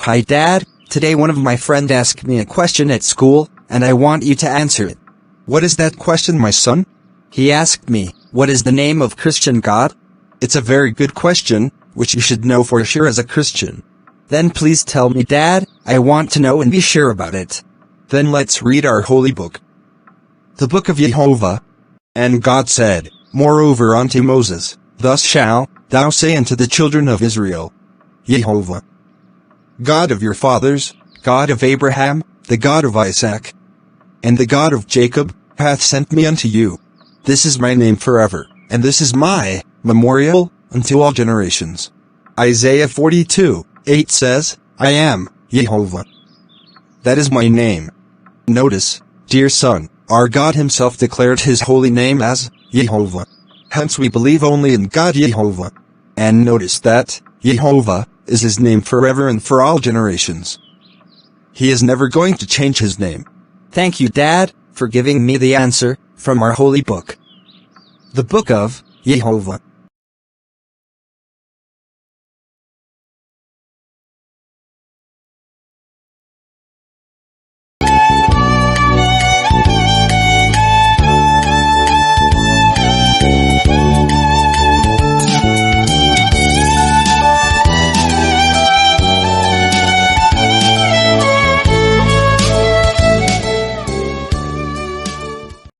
Hi Dad, today one of my friends asked me a question at school, and I want you to answer it. What is that question, my son? He asked me, what is the name of Christian God? It's a very good question, which you should know for sure as a Christian. Then please tell me Dad, I want to know and be sure about it. Then let's read our holy book. The book of Jehovah. And God said, moreover unto Moses, thus shalt thou say unto the children of Israel, Jehovah, God of your fathers, God of Abraham, the God of Isaac, and the God of Jacob, hath sent me unto you. This is my name forever, and this is my memorial unto all generations. Isaiah 42:8 says, I am Jehovah. That is my name. Notice, dear son, our God himself declared his holy name as Jehovah. Hence we believe only in God Jehovah. And notice that Jehovah is his name forever and for all generations. He is never going to change his name. Thank you Dad, for giving me the answer from our holy book. The book of Jehovah.